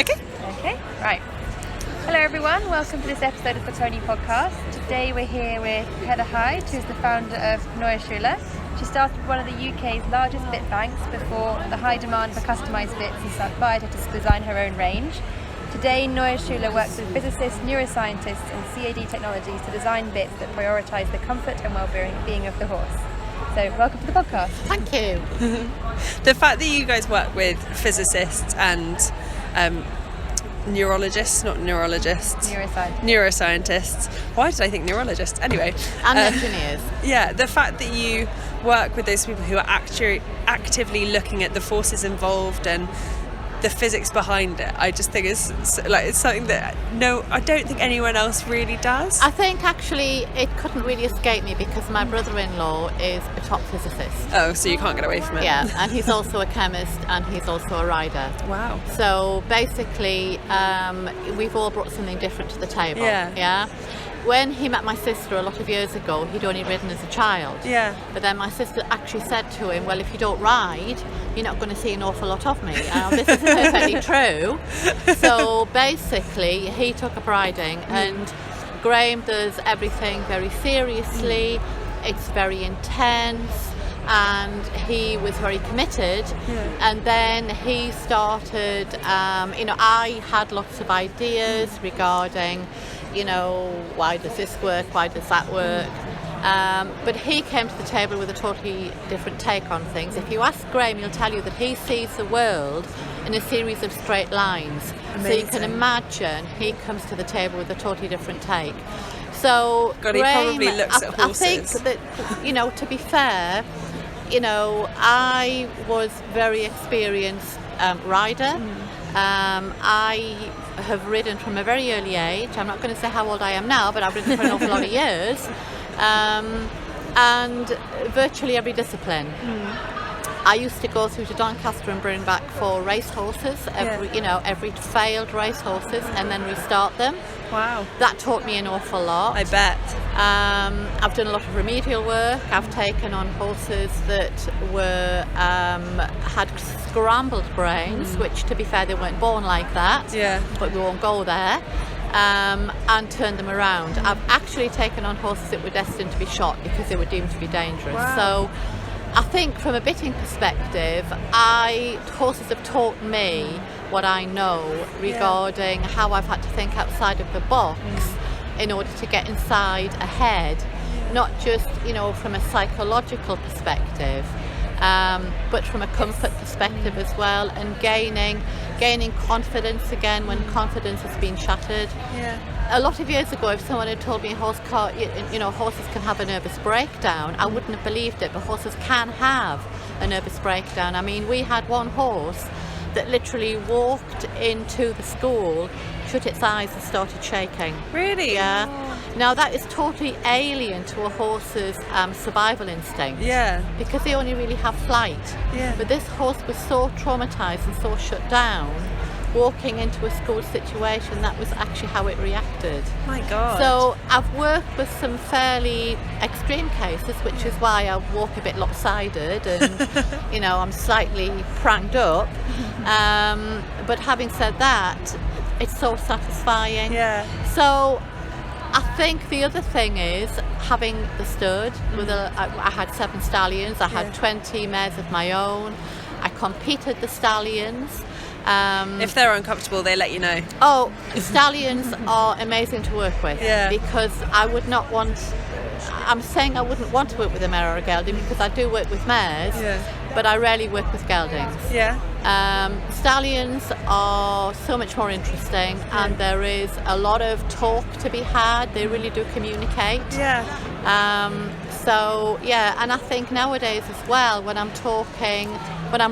Okay. Okay, right. Hello everyone, welcome to this episode of the Pony Podcast. Today we're here with Heather Hyde, who's the founder of Neue Schule. She started one of the UK's largest bit banks before the high demand for customised bits inspired her to design her own range. Today, Noyer Shooler works with physicists, neuroscientists and CAD technologies to design bits that prioritise the comfort and well-being of the horse. So, welcome to the podcast. Thank you. The fact that you guys work with physicists and neurologists, not neurologists. Neuroscientists. Why did I think neurologists? Anyway. And engineers. Yeah, the fact that you work with those people who are actively looking at the forces involved and the physics behind it, I just think it's something that I don't think anyone else really does. I think actually it couldn't really escape me because my brother-in-law is a top physicist. Oh, so you can't get away from it. Yeah, and he's also a chemist and he's also a rider. Wow. So basically, we've all brought something different to the table. Yeah. When he met my sister a lot of years ago, he'd only ridden as a child. Yeah. But then my sister actually said to him, well, if you don't ride, you're not going to see an awful lot of me. This is perfectly true. So basically, he took up riding and Graham does everything very seriously. It's very intense. And he was very committed. And then he started, I had lots of ideas regarding, why does this work, why does that work? But he came to the table with a totally different take on things. If you ask Graham, he'll tell you that he sees the world in a series of straight lines. Amazing. So you can imagine he comes to the table with a totally different take. So God, Graham, he probably looks at horses. I think that, to be fair, I was very experienced rider. I have ridden from a very early age. I'm not going to say how old I am now, but I've ridden for an awful lot of years. And virtually every discipline. I used to go through to Doncaster and bring back 4 racehorses, every failed racehorses, and then restart them. Wow. That taught me an awful lot. I bet. I've done a lot of remedial work. I've taken on horses that had scrambled brains, which, to be fair, they weren't born like that. Yeah. But we won't go there. And turned them around. I've actually taken on horses that were destined to be shot because they were deemed to be dangerous. Wow. So I think from a bitting perspective, horses have taught me what I know regarding how I've had to think outside of the box in order to get inside a head, not just from a psychological perspective, but from a comfort perspective as well, and gaining confidence again when confidence has been shattered. Yeah. A lot of years ago, if someone had told me horses can have a nervous breakdown, I wouldn't have believed it, but horses can have a nervous breakdown. I mean, we had one horse that literally walked into the school, shut its eyes and started shaking. Really? Yeah. Now that is totally alien to a horse's survival instinct. Yeah. Because they only really have flight. Yeah. But this horse was so traumatized and so shut down, walking into a school situation, that was actually how it reacted. My God. So I've worked with some fairly extreme cases, which is why I walk a bit lopsided and I'm slightly pranged up. But having said that, it's so satisfying. Yeah. So I think the other thing is having the stud. I had 7 stallions. I had 20 mares of my own. I competed the stallions. If they're uncomfortable, they let you know. Oh, stallions are amazing to work with. Yeah. Because I wouldn't want to work with a mare or a gelding, because I do work with mares, but I rarely work with geldings. Yeah. Stallions are so much more interesting, and there is a lot of talk to be had. They really do communicate. Yeah. And I think nowadays as well, when I'm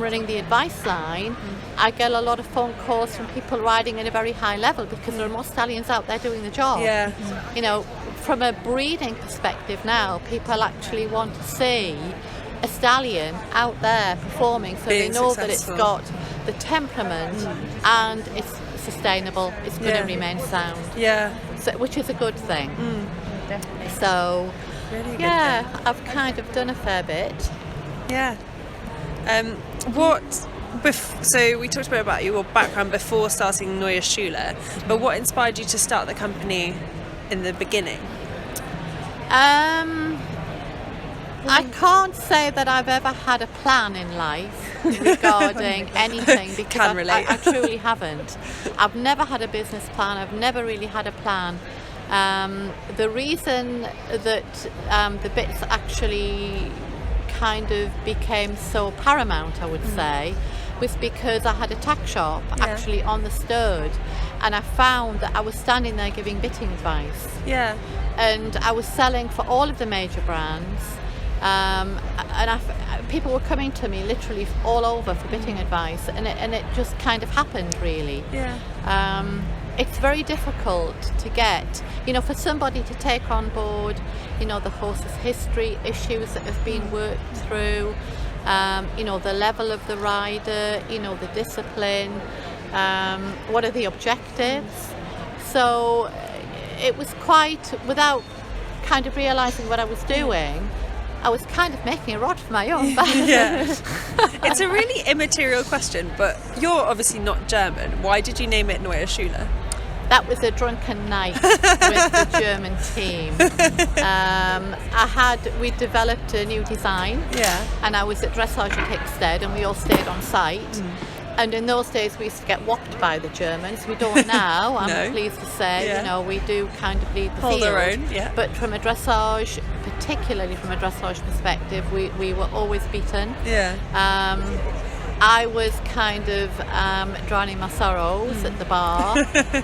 running the advice line, I get a lot of phone calls from people riding at a very high level because there are more stallions out there doing the job. Yeah. From a breeding perspective now, people actually want to see a stallion out there performing, so Being they know successful. that it's got the temperament and it's sustainable, it's going to remain sound. Yeah. So, which is a good thing. Definitely. So, Really good thing. I've kind of done a fair bit. Yeah. What So we talked a bit about your background before starting Neue Schule, but what inspired you to start the company in the beginning? I can't say that I've ever had a plan in life regarding anything, because I truly haven't. I've never had a business plan. I've never really had a plan. The reason that the bits actually kind of became so paramount, I would say, was because I had a tack shop actually on the stud, and I found that I was standing there giving bitting advice. Yeah. And I was selling for all of the major brands, and people were coming to me literally all over for bitting advice, and it just kind of happened, really. Yeah. It's very difficult to get, for somebody to take on board, the horse's history, issues that have been worked through, the level of the rider, the discipline, what are the objectives. So it was quite, without kind of realising what I was doing, I was kind of making a rod for my own back. Yeah. It's a really immaterial question, but you're obviously not German. Why did you name it Noyer Shooler? That was a drunken night with the German team. We developed a new design, and I was at dressage at Hickstead, and we all stayed on site. And in those days we used to get whopped by the Germans. We don't now, I'm pleased to say. We do kind of lead the Hold field. our own, But from a dressage, particularly from a dressage perspective, we were always beaten. I was kind of drowning my sorrows at the bar,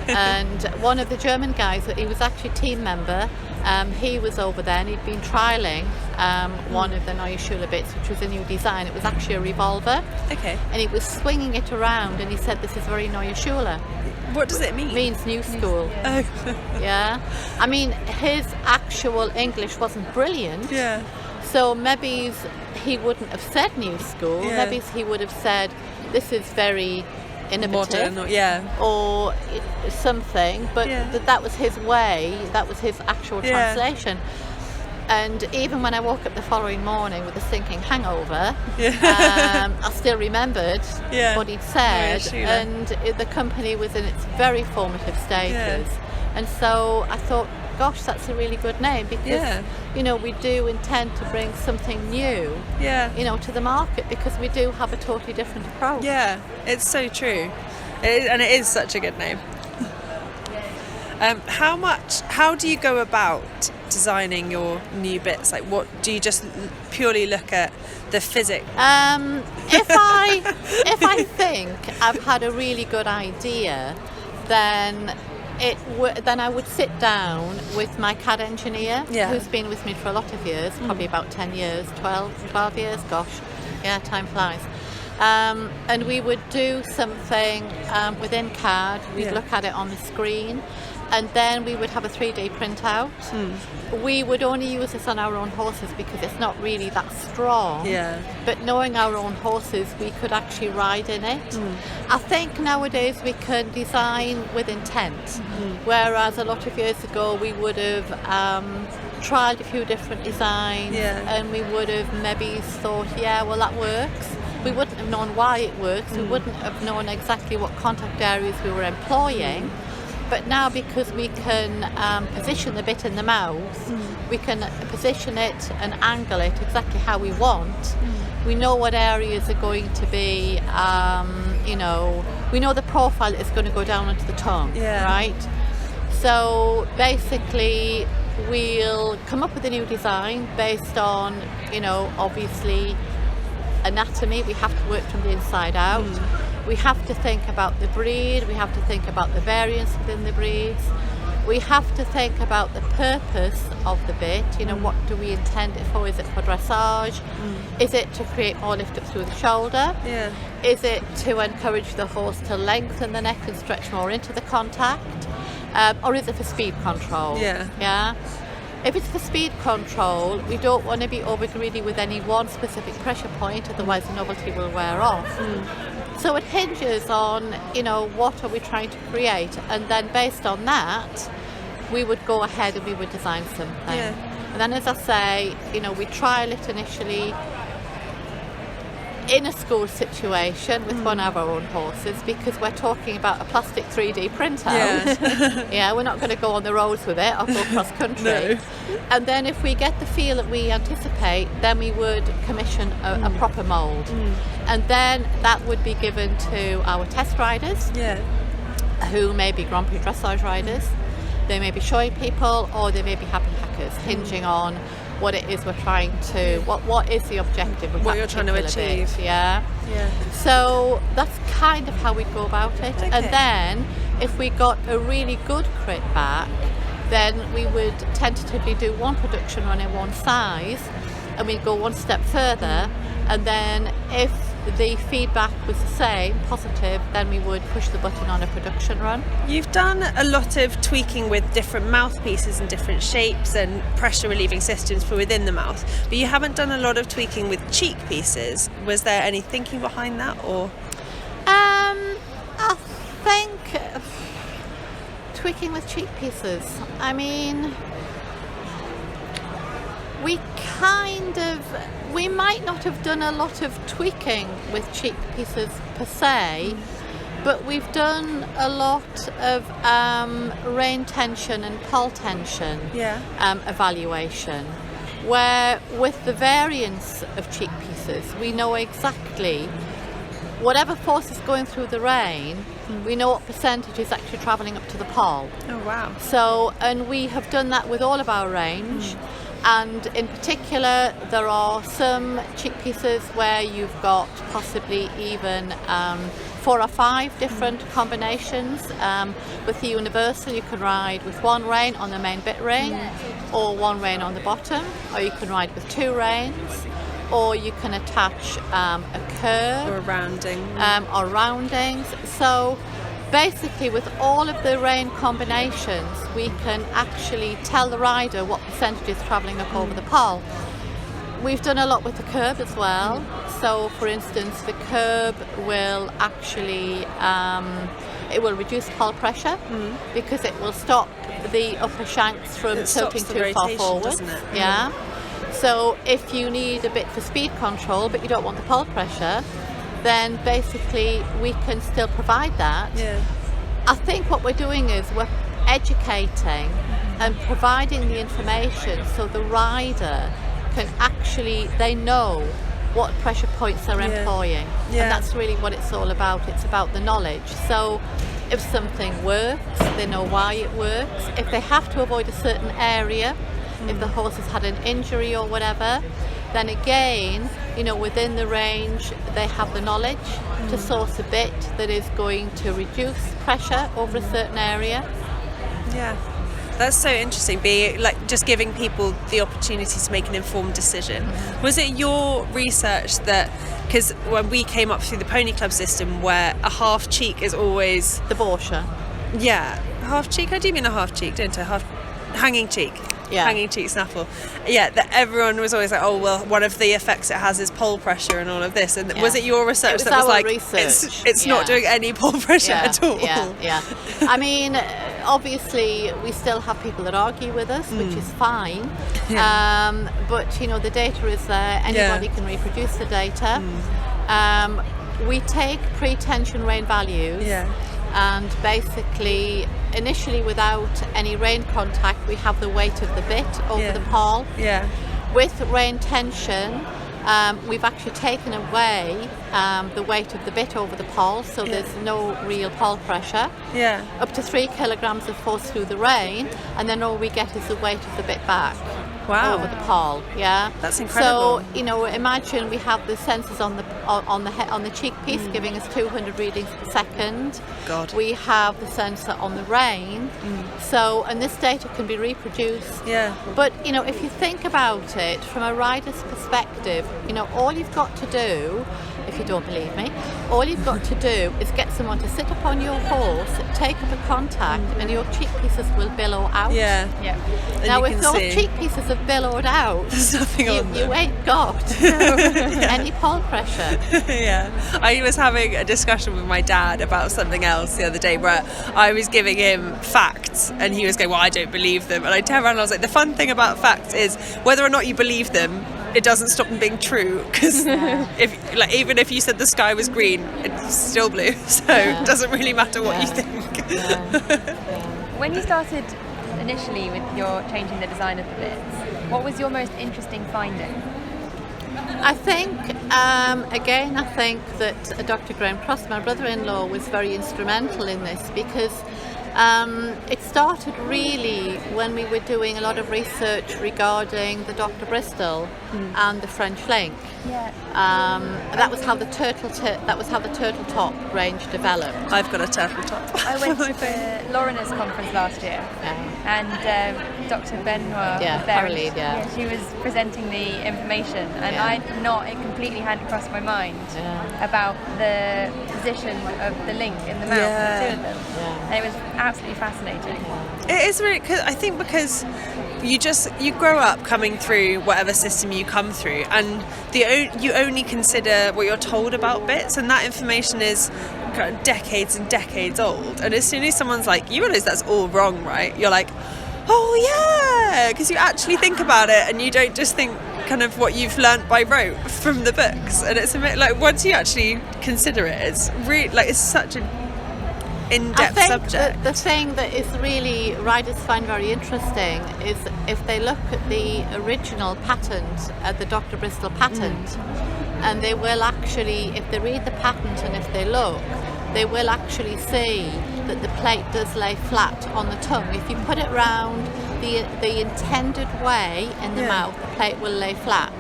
and one of the German guys, he was actually a team member, he was over there, and he'd been trialling one of the Neue Schule bits, which was a new design. It was actually a revolver. Okay. And he was swinging it around, and he said, "This is very Neue Schule." What does it mean? It means new school. Yeah. I mean, his actual English wasn't brilliant. Yeah. So maybe he wouldn't have said new school. Maybe he would have said, "This is very innovative," modern, or something. But that was his way. That was his actual translation. And even when I woke up the following morning with a sinking hangover, I still remembered what he'd said. And the company was in its very formative stages. And so I thought, gosh, that's a really good name, because we do intend to bring something new to the market, because we do have a totally different approach. It's so true. And it is such a good name. How do you go about designing your new bits? Like, what do you just purely look at the physics? If I think I've had a really good idea, then I would sit down with my CAD engineer, who's been with me for a lot of years, probably about 10 years, 12 years, gosh, time flies. And we would do something within CAD, we'd look at it on the screen, and then we would have a 3D printout. We would only use this on our own horses because it's not really that strong. But knowing our own horses, we could actually ride in it. I think nowadays we can design with intent, whereas a lot of years ago we would have tried a few different designs, and we would have maybe thought, well, that works. We wouldn't have known why it works. We wouldn't have known exactly what contact areas we were employing. But now, because we can position the bit in the mouth, we can position it and angle it exactly how we want. We know what areas are going to be, we know the profile is going to go down onto the tongue, right? So basically, we'll come up with a new design based on, obviously, anatomy. We have to work from the inside out. We have to think about the breed, we have to think about the variance within the breeds, we have to think about the purpose of the bit, what do we intend it for? Is it for dressage? Is it to create more lift up through the shoulder? Is it to encourage the horse to lengthen the neck and stretch more into the contact? Or is it for speed control? If it's for speed control, we don't want to be over greedy with any one specific pressure point, otherwise the novelty will wear off. So it hinges on, what are we trying to create, and then based on that, we would go ahead and we would design something. And then, as I say, we trial it initially. in a school situation with one of our own horses, because we're talking about a plastic 3D printer. Yeah, we're not going to go on the roads with it or go cross country. No. And then if we get the feel that we anticipate, then we would commission a proper mould. And then that would be given to our test riders, who may be Grand Prix dressage riders. They may be showing people, or they may be happy hackers, hinging on what it is we're trying to, what is the objective of what that you're trying to particular achieve. bit, yeah. So that's kind of how we go about it. Okay. And then if we got a really good crit back, then we would tentatively do one production run in one size, and we'd go one step further, and then if the feedback was the same, positive, then we would push the button on a production run. You've done a lot of tweaking with different mouthpieces and different shapes and pressure relieving systems for within the mouth, but you haven't done a lot of tweaking with cheek pieces. Was there any thinking behind that, or? I think tweaking with cheek pieces. I mean, we might not have done a lot of tweaking with cheek pieces per se, but we've done a lot of rein tension and poll tension evaluation, where with the variance of cheek pieces, we know exactly whatever force is going through the rein, we know what percentage is actually travelling up to the poll. Oh wow. So, and we have done that with all of our range. And in particular, there are some cheek pieces where you've got possibly even 4 or 5 different combinations. With the universal, you can ride with one rein on the main bit ring, or one rein on the bottom, or you can ride with 2 reins, or you can attach a curve Or rounding. or roundings. So basically, with all of the rein combinations, we can actually tell the rider what percentage is travelling up over the poll. We've done a lot with the curb as well. So, for instance, the curb will actually it will reduce poll pressure because it will stop the upper shanks from It tilting stops the too far rotation, forward. doesn't it? Yeah. So, if you need a bit for speed control, but you don't want the poll pressure, then basically we can still provide that. I think what we're doing is we're educating and providing the information so the rider can actually, they know what pressure points they're employing. And that's really what it's all about. It's about the knowledge. So if something works, they know why it works. If they have to avoid a certain area, if the horse has had an injury or whatever, then again, you know, within the range, they have the knowledge to source a bit that is going to reduce pressure over a certain area. Yeah, that's so interesting. Just giving people the opportunity to make an informed decision. Was it your research that, because when we came up through the pony club system, where a half cheek is always The Borsche. half cheek. I do mean a half cheek, don't I? Half hanging cheek. Yeah. Hanging cheek snaffle. Yeah, that everyone was always like, oh well, one of the effects it has is pole pressure and all of this. And was it your research that was our like research. it's not doing any pole pressure at all? Yeah. I mean, obviously we still have people that argue with us, which is fine. But you know, the data is there. Anybody can reproduce the data. We take pre-tension rein values. And basically, initially without any rein contact, we have the weight of the bit over the poll. With rein tension, we've actually taken away the weight of the bit over the poll, so there's no real poll pressure. Up to 3 kilograms of force through the rein, and then all we get is the weight of the bit back. Over the poll, That's incredible. So you know, imagine we have the sensors on the cheek piece giving us 200 readings per second. God. We have the sensor on the rein. So, and this data can be reproduced. But you know, if you think about it from a rider's perspective, you know, all you've got to do, if you don't believe me, all you've got to do is get someone to sit upon your horse, take up a contact, and your cheek pieces will billow out. Now, if those cheek pieces have billowed out, you ain't got any poll pressure. I was having a discussion with my dad about something else the other day where I was giving him facts and he was going, well, I don't believe them. And I turned around and I was like, the fun thing about facts is whether or not you believe them, it doesn't stop them being true, because even if you said the sky was green, it's still blue, so it doesn't really matter what you think. When you started initially with your changing the design of the bits, what was your most interesting finding? I think, again, I think that Dr. Graham Cross, my brother-in-law, was very instrumental in this, because it started really when we were doing a lot of research regarding the Dr. Bristol and the French link. Yeah. That was how the turtle top range developed. I've got a turtle top. I went to the Lorina's conference last year, and Dr. Benoit was there. Caroline, she was presenting the information, and it completely hadn't crossed my mind about the position of the link in the mouth of the two of them. And it was absolutely fascinating. It is really, I think, because you grow up coming through whatever system you come through, and you only consider what you're told about bits, and that information is decades and decades old. And as soon as someone's like, you realise that's all wrong, right? You're like, oh yeah, because you actually think about it, and you don't just think kind of what you've learnt by rote from the books. And it's a bit like, once you actually consider it, it's really like, it's such an in-depth subject. The thing that is really riders find very interesting is if they look at the original patent, the Dr. Bristol patent, and they will actually, if they read the patent and if they look, they will actually see that the plate does lay flat on the tongue. If you put it round the intended way in the mouth, the plate will lay flat.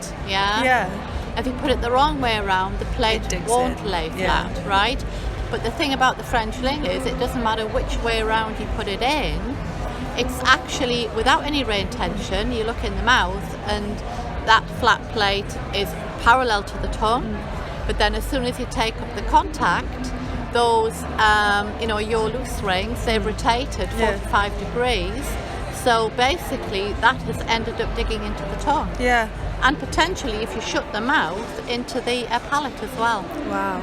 If you put it the wrong way around, the plate won't lay flat, right? But the thing about the French ling is it doesn't matter which way around you put it in. It's actually, without any rain tension, you look in the mouth and that flat plate is parallel to the tongue. But then as soon as you take up the contact, those, your loose rings, they've rotated 45 degrees. So basically that has ended up digging into the tongue. Yeah. And potentially, if you shut the mouth, into the palate as well. Wow.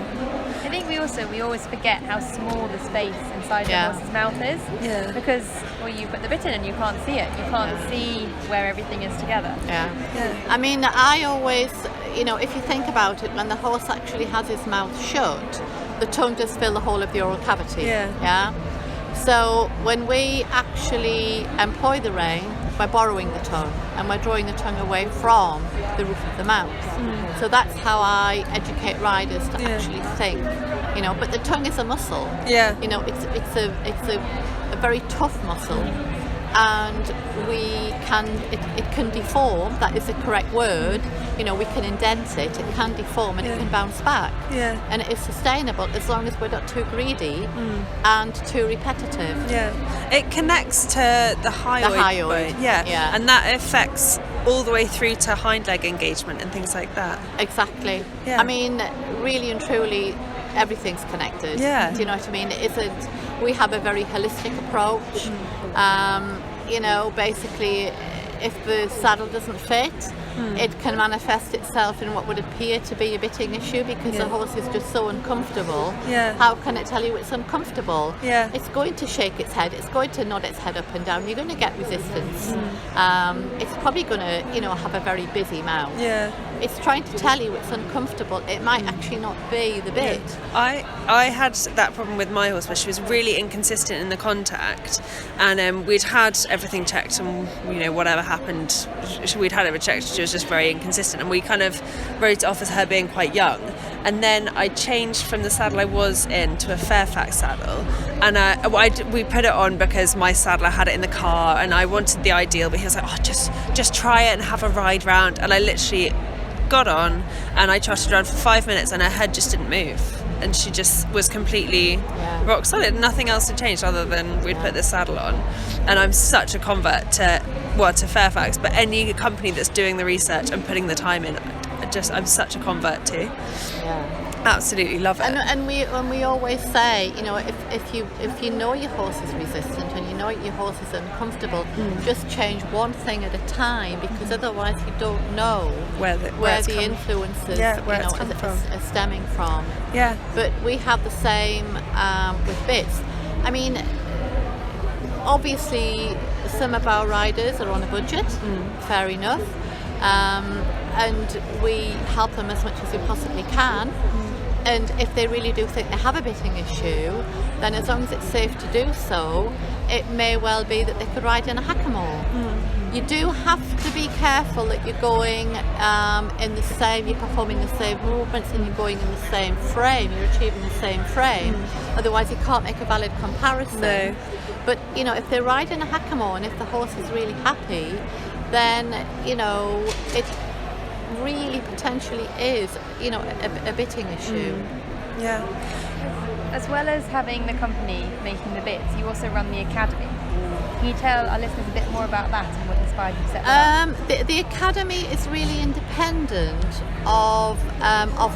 I think we always forget how small the space inside the horse's mouth is. Yeah. Because you put the bit in and you can't see it. You can't see where everything is together. Yeah. I mean, I always, if you think about it, when the horse actually has his mouth shut, the tongue does fill the whole of the oral cavity. Yeah. So when we actually employ the rein, by borrowing the tongue, and we're drawing the tongue away from the roof of the mouth. So that's how I educate riders to actually think, but the tongue is a muscle. It's a very tough muscle, and it can deform. That is the correct word. We can indent it can deform, and it can bounce back. And it is sustainable as long as we're not too greedy and too repetitive. It connects to the hyoid bone. And that affects all the way through to hind leg engagement and things like that. Exactly. I mean, really and truly, everything's connected. Do you know what I mean? It isn't. We have a very holistic approach. Basically, if the saddle doesn't fit, it can manifest itself in what would appear to be a bitting issue, because the horse is just so uncomfortable. How can it tell you it's uncomfortable? It's going to shake its head, it's going to nod its head up and down, you're going to get resistance. It's probably going to have a very busy mouth. It's trying to tell you it's uncomfortable. It might actually not be the bit. I had that problem with my horse, where she was really inconsistent in the contact, and we'd had everything checked, and whatever happened, we'd had it checked. She was just very inconsistent, and we kind of wrote it off as her being quite young. And then I changed from the saddle I was in to a Fairfax saddle, and we put it on because my saddler had it in the car, and I wanted the ideal, but he was like, just try it and have a ride round. And I literally got on and I trotted around for 5 minutes, and her head just didn't move, and she just was completely rock solid. Nothing else had changed other than we'd put this saddle on. And I'm such a convert to Fairfax, but any company that's doing the research and putting the time in, I'm such a convert to. Absolutely love it. And we always say, if you know your horse is resistant and you know your horse is uncomfortable, just change one thing at a time, because otherwise you don't know where the influences are stemming from. But we have the same with bits. I mean, obviously some of our riders are on a budget, fair enough. and we help them as much as we possibly can. And if they really do think they have a bitting issue, then as long as it's safe to do so, it may well be that they could ride in a hackamore. You do have to be careful that you're going you're performing the same movements and you're going in the same frame, you're achieving the same frame. Otherwise you can't make a valid comparison. No. But, if they're riding a hackamore and if the horse is really happy, then, it really potentially is, a bitting issue. Yeah. As well as having the company making the bits, you also run the academy. Can you tell our listeners a bit more about that and what inspired you to set that up? The academy is really independent of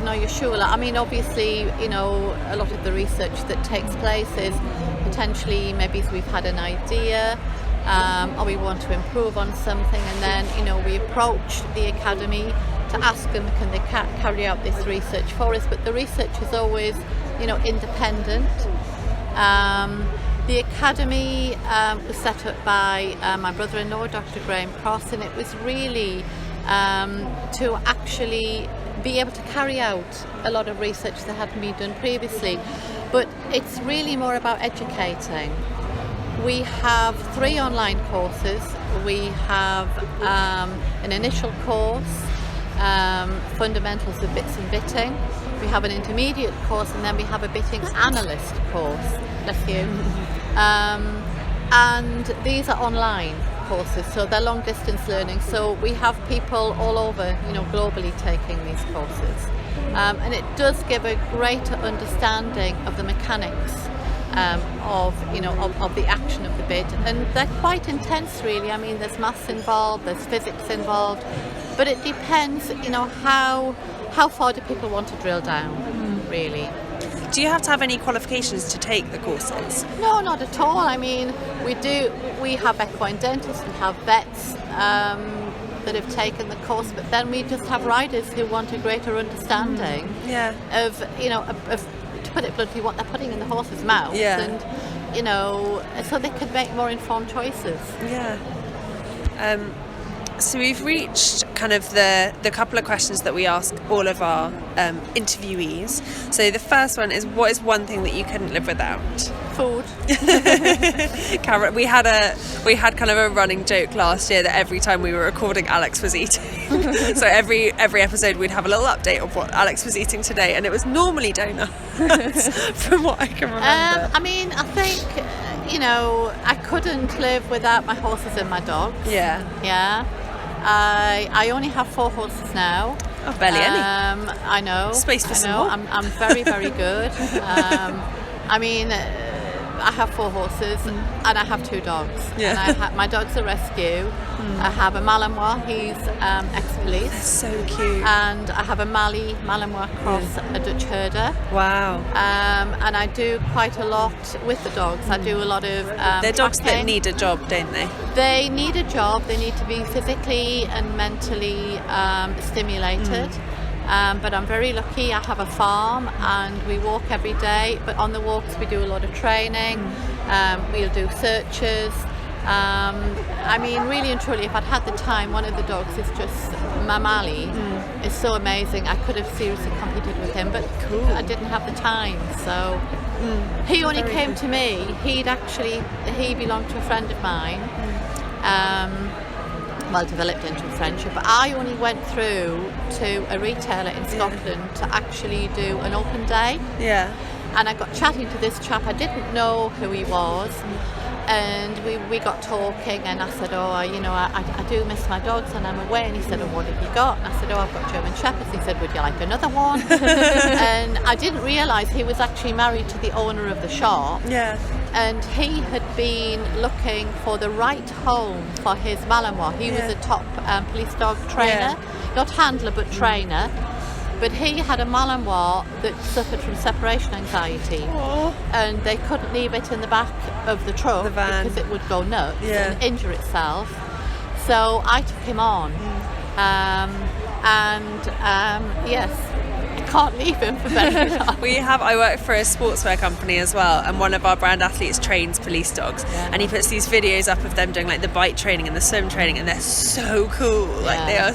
Neue Schule. I mean, obviously, a lot of the research that takes place is potentially maybe we've had an idea or we want to improve on something, and then we approach the academy to ask them can they carry out this research for us. But the research is always independent. The academy was set up by my brother-in-law, Dr. Graham Cross, and it was really to actually be able to carry out a lot of research that hadn't been done previously. But it's really more about educating. We have 3 online courses. We have an initial course, fundamentals of bits and bitting. We have an intermediate course, and then we have a bitting analyst course. Bless you. And these are online courses, so they're long distance learning. So we have people all over, globally taking these courses, and it does give a greater understanding of the mechanics of the action of the bit, and they're quite intense, really. I mean, there's maths involved, there's physics involved, but it depends, how far do people want to drill down, really. Do you have to have any qualifications to take the courses? No, not at all. I mean, we have equine dentists, we have vets that have taken the course, but then we just have riders who want a greater understanding of, to put it bluntly, what they're putting in the horse's mouth, and so they could make more informed choices. So we've reached kind of the couple of questions that we ask all of our interviewees. So the first one is, what is one thing that you couldn't live without? Food. Carrot. We had kind of a running joke last year that every time we were recording, Alex was eating. So every episode we'd have a little update of what Alex was eating today, and it was normally donuts, from what I can remember. I mean, I think I couldn't live without my horses and my dogs. Yeah. I only have 4 horses now. Oh, barely any. I know. Space for some more. I'm very, very good. I mean, I have 4 horses and I have 2 dogs. And my dog's a rescue. I have a Malinois, he's ex-police. So cute. And I have a Malinois cross, a Dutch herder. Wow. And I do quite a lot with the dogs. I do a lot of They're dogs tracking. that need a job, don't they? They need a job. They need to be physically and mentally stimulated. But I'm very lucky. I have a farm and we walk every day. But on the walks we do a lot of training. We'll do searches. I mean, really and truly, if I'd had the time, one of the dogs is just Mamali. It's so amazing. I could have seriously competed with him, but I didn't have the time. So he only came to me. He belonged to a friend of mine. Developed into a friendship. But I only went through to a retailer in Scotland to actually do an open day. And I got chatting to this chap. I didn't know who he was. And we got talking, and I said, I do miss my dogs and I'm away. And he said, what have you got? And I said, I've got German Shepherds. He said, would you like another one? And I didn't realise he was actually married to the owner of the shop. And he had been looking for the right home for his Malinois. He was a top police dog trainer, not handler but trainer. But he had a Malinois that suffered from separation anxiety. And they couldn't leave it in the back of the truck because it would go nuts and injure itself. So I took him on. Yes, can't leave him for very long. I work for a sportswear company as well, and one of our brand athletes trains police dogs, and he puts these videos up of them doing like the bite training and the swim training, and they're so cool. Like they're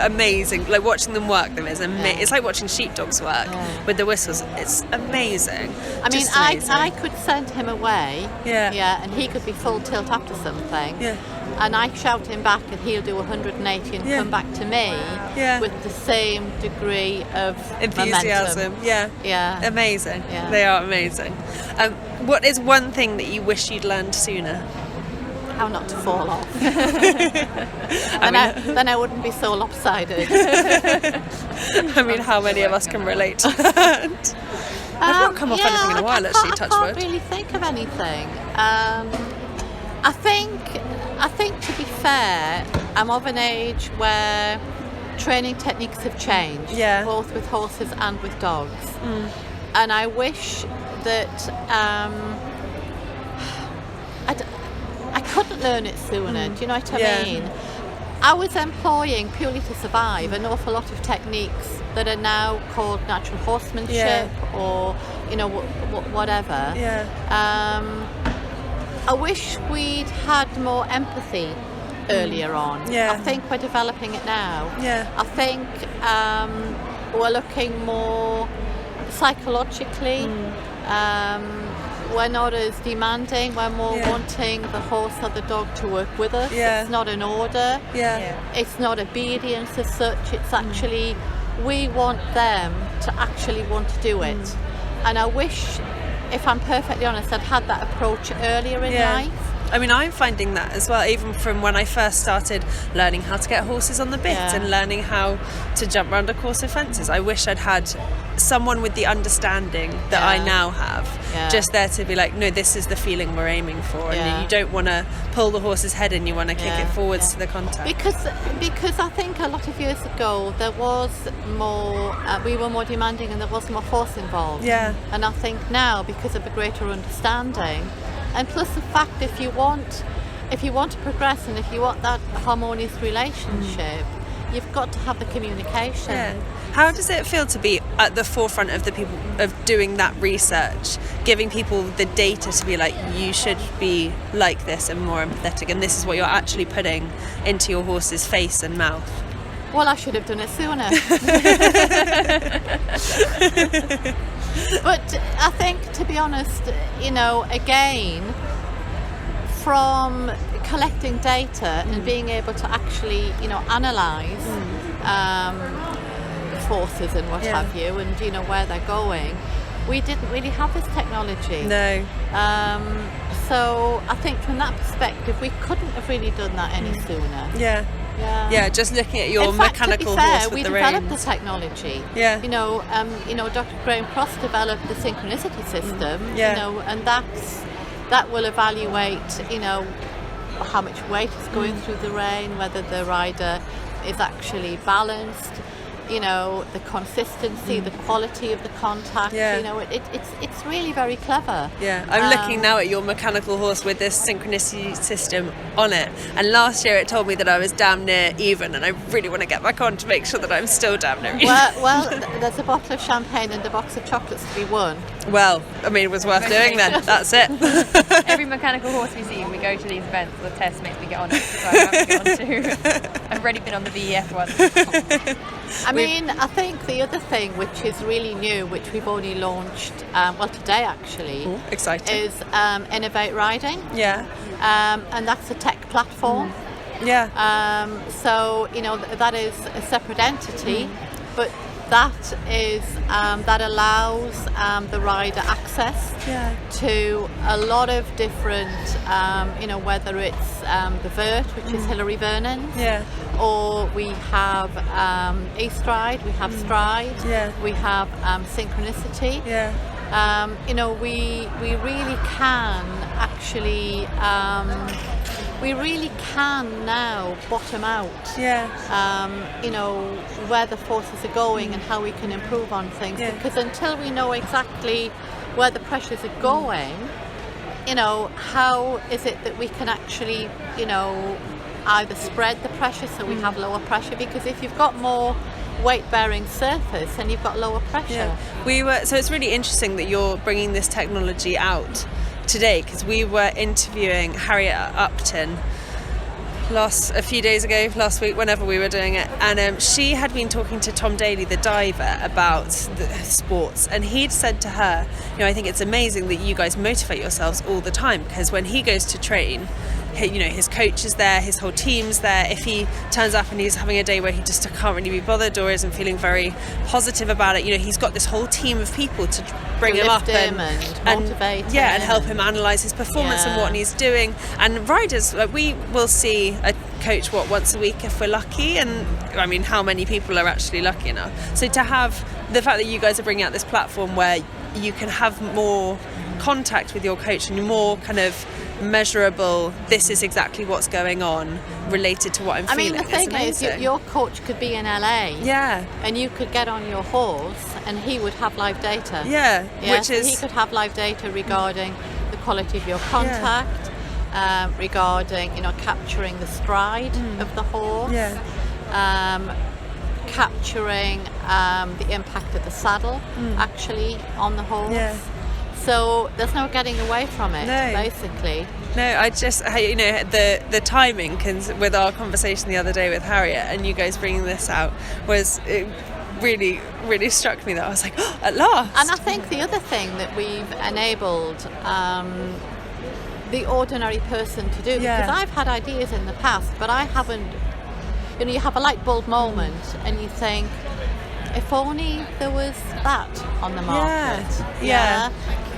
amazing. Like watching them work them is amazing. It's like watching sheepdogs work with the whistles. It's amazing. I mean, I could send him away, and he could be full tilt after something, and I shout him back and he'll do 180 and come back to me with the same degree of enthusiasm. Momentum. Amazing. Yeah. They are amazing. What is one thing that you wish you'd learned sooner? How not to fall off. Then I wouldn't be so lopsided. I mean, how many of us can relate to that? I've not come off anything in a while, actually, touch wood. I can't really think of anything. I think, to be fair, I'm of an age where training techniques have changed, both with horses and with dogs. And I wish that I couldn't learn it sooner. Do you know what I mean? I was employing, purely to survive, an awful lot of techniques that are now called natural horsemanship or, whatever. I wish we'd had more empathy earlier on. I think we're developing it now. I think we're looking more psychologically. We're not as demanding. We're more wanting the horse or the dog to work with us. It's not an order. It's not obedience as such. It's actually, we want them to actually want to do it. And I wish, if I'm perfectly honest, I'd had that approach earlier in life. I mean, I'm finding that as well, even from when I first started learning how to get horses on the bit and learning how to jump around a course of fences. I wish I'd had someone with the understanding that I now have, just there to be like, no, this is the feeling we're aiming for, and you don't want to pull the horse's head in, you want to kick it forwards to the contact. Because I think a lot of years ago there was more, we were more demanding and there was more force involved. And I think now, because of a greater understanding, and plus the fact, if you want to progress and if you want that harmonious relationship, you've got to have the communication. How does it feel to be at the forefront of the people of doing that research, giving people the data to be like, you should be like this and more empathetic, and this is what you're actually putting into your horse's face and mouth? Well, I should have done it sooner. But I think, to be honest, again, from collecting data and being able to actually, analyse forces and what have you, and where they're going, we didn't really have this technology. No. So I think from that perspective, we couldn't have really done that any sooner. Yeah, just looking at your in fact, mechanical to be fair, horse with we the developed reins. the technology. Dr. Graham Cross developed the synchronicity system. And that will evaluate, how much weight is going through the rein, whether the rider is actually balanced, the consistency, the quality of the contact. It's really very clever. I'm looking now at your mechanical horse with this synchronicity system on it, and last year it told me that I was damn near even, and I really want to get back on to make sure that I'm still damn near even. Well, there's a bottle of champagne and a box of chocolates to be won. Well, I mean, it was worth doing then. That's it. Every mechanical horse we see when we go to these events, the Tess makes me get on it, so I have to get on too. I've already been on the VEF one. I mean, I think the other thing which is really new, which we've only launched, today actually, exciting, is Innovate Riding. And that's a tech platform. So, that is a separate entity, but that is that allows the rider access to a lot of different, whether it's the Vert, which is Hilary Vernon's, or we have E-Stride, we have Stride, we have Synchronicity. We really can actually, we really can now bottom out, where the forces are going and how we can improve on things. Because until we know exactly where the pressures are going, how is it that we can actually, either spread the pressure so we have lower pressure? Because if you've got more weight-bearing surface, and you've got lower pressure. Yeah. So it's really interesting that you're bringing this technology out today, because we were interviewing Harriet Upton a few days ago, last week, whenever we were doing it, and she had been talking to Tom Daly, the diver, about the sports, and he'd said to her, I think it's amazing that you guys motivate yourselves all the time, because when he goes to train, his coach is there, his whole team's there. If he turns up and he's having a day where he just can't really be bothered or isn't feeling very positive about it, he's got this whole team of people to bring him up and motivate him. And help him analyse his performance and what he's doing. And riders, we will see a coach once a week if we're lucky, and I mean, how many people are actually lucky enough? So to have the fact that you guys are bringing out this platform where you can have more contact with your coach and more kind of measurable, this is exactly what's going on related to what I'm feeling. The thing is, your coach could be in LA, and you could get on your horse and he would have live data. He could have live data regarding the quality of your contact, regarding capturing the stride of the horse, capturing the impact of the saddle actually on the horse. So there's no getting away from it, basically. No, I just, the timing with our conversation the other day with Harriet and you guys bringing this out it really, really struck me that I was like, oh, at last. And I think the other thing that we've enabled the ordinary person to do, because I've had ideas in the past, but I haven't, you have a light bulb moment and you think, if only there was that on the market.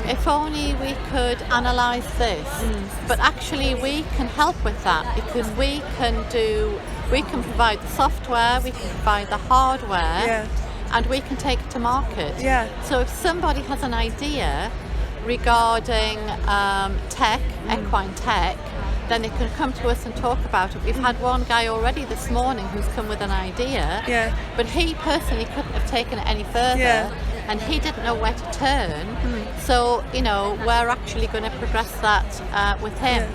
If only we could analyse this. But actually we can help with that, because we can provide the software, we can provide the hardware, and we can take it to market. So if somebody has an idea regarding tech, equine tech, then they can come to us and talk about it. We've had one guy already this morning who's come with an idea, but he personally couldn't have taken it any further, and he didn't know where to turn. So, we're actually going to progress that with him.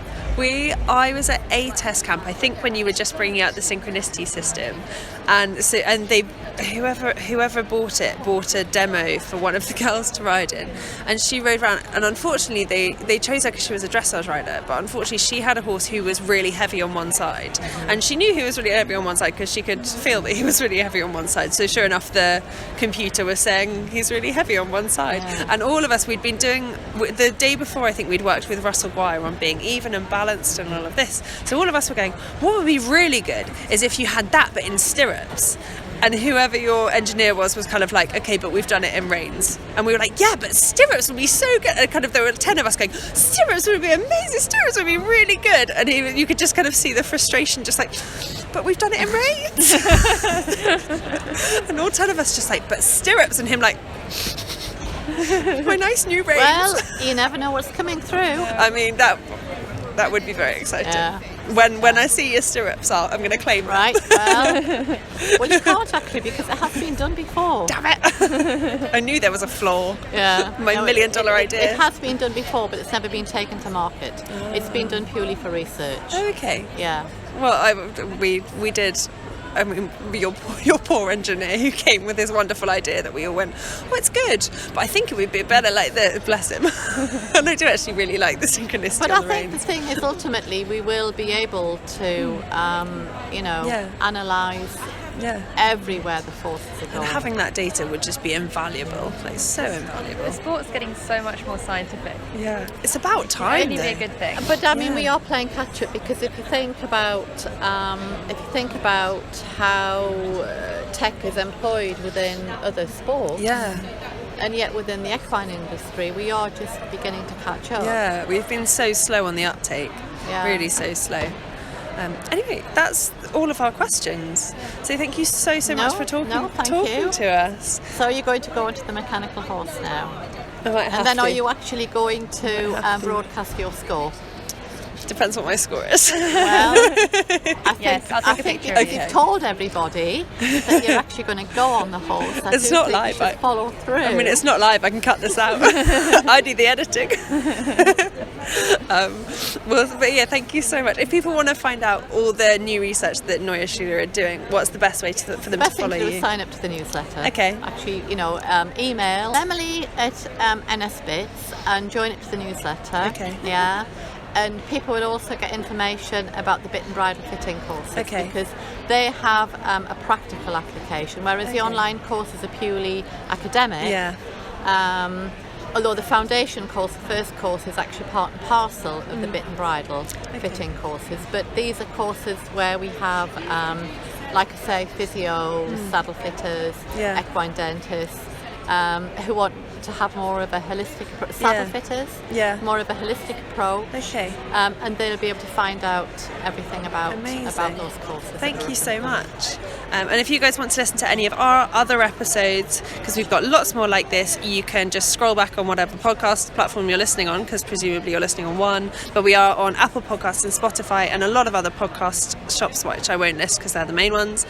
I was at a test camp, I think, when you were just bringing out the synchronicity system, and they whoever bought a demo for one of the girls to ride in, and she rode around, and unfortunately they chose her because she was a dressage rider, but unfortunately she had a horse who was really heavy on one side, and she knew he was really heavy on one side because she could feel that he was really heavy on one side. So sure enough, the computer was saying he's really heavy on one side, and all of us, we'd been doing, the day before I think we'd worked with Russell Guire on being even and balanced and all of this, so all of us were going, what would be really good is if you had that but in stirrups. And whoever your engineer was kind of like, okay, but we've done it in reins. And we were like, yeah, but stirrups would be so good. And kind of there were 10 of us going, stirrups would be amazing, stirrups would be really good. And you could just kind of see the frustration, just like, but we've done it in reins. And all 10 of us just like, but stirrups, and him like, my nice new reins. Well, you never know what's coming through. I mean, that would be very exciting. When I see your stirrups, I'm going to claim that. Right, well, you can't actually, because it has been done before. Damn it! I knew there was a flaw. My $1 million idea. It has been done before, but it's never been taken to market. It's been done purely for research. Okay. Yeah. Well, we did. I mean, your poor engineer who came with his wonderful idea that we all went, oh, it's good, but I think it would be better like this, bless him. And I do actually really like the synchronicity. But I think the thing is, ultimately, we will be able to, analyse everywhere the forces are going. And having that data would just be invaluable, like so invaluable. The sport's getting so much more scientific. It's about time. It'd only be a good thing. But I mean, we are playing catch up, because if you think about how tech is employed within other sports, and yet within the equine industry, we are just beginning to catch up. We've been so slow on the uptake, really so slow. Anyway, that's all of our questions. So thank you so much for talking to us. So are you going to go onto the mechanical horse now? I might have and then to. Are you actually going to broadcast your score? Depends what my score is. Well, I'll take a picture. If you've told everybody that you're actually going to go on the horse, it's not live. You should follow through. I mean, it's not live. I can cut this out. I do the editing. But yeah, thank you so much. If people want to find out all the new research that Neue Schule are doing, what's the best way for them to follow Best thing to do you? is sign up to the newsletter. Okay. Actually, email Emily at NSBits and join it to the newsletter. Okay. Yeah. And people will also get information about the bit and bridle fitting courses, Okay. because they have a practical application, whereas the online courses are purely academic. Yeah. Although the foundation course, the first course, is actually part and parcel of the bit and bridle fitting courses. But these are courses where we have, like I say, physios, saddle fitters, Yeah. equine dentists, who want to have more of a holistic saddle fitters, more of a holistic approach. Okay. And they'll be able to find out everything about Amazing. those courses. Thank you so much. And if you guys want to listen to any of our other episodes, because we've got lots more like this, you can just scroll back on whatever podcast platform you're listening on, because presumably you're listening on one. But we are on Apple Podcasts and Spotify and a lot of other podcast shops, which I won't list because they're the main ones.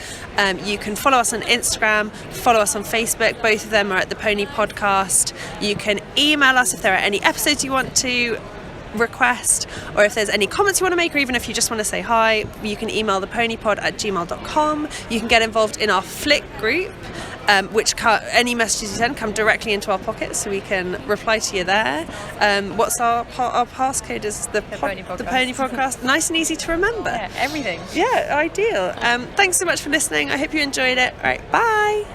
You can follow us on Instagram, follow us on Facebook. Both of them are at The Pony Podcast. You can email us if there are any episodes you want to request, or if there's any comments you want to make, or even if you just want to say hi, you can email theponypod@gmail.com. You can get involved in our Flick group, which any messages you send come directly into our pockets, so we can reply to you there. What's our passcode? Is the Pony Podcast. The Pony Podcast. Nice and easy to remember. Yeah, everything. Yeah, ideal. Thanks so much for listening. I hope you enjoyed it. All right, bye.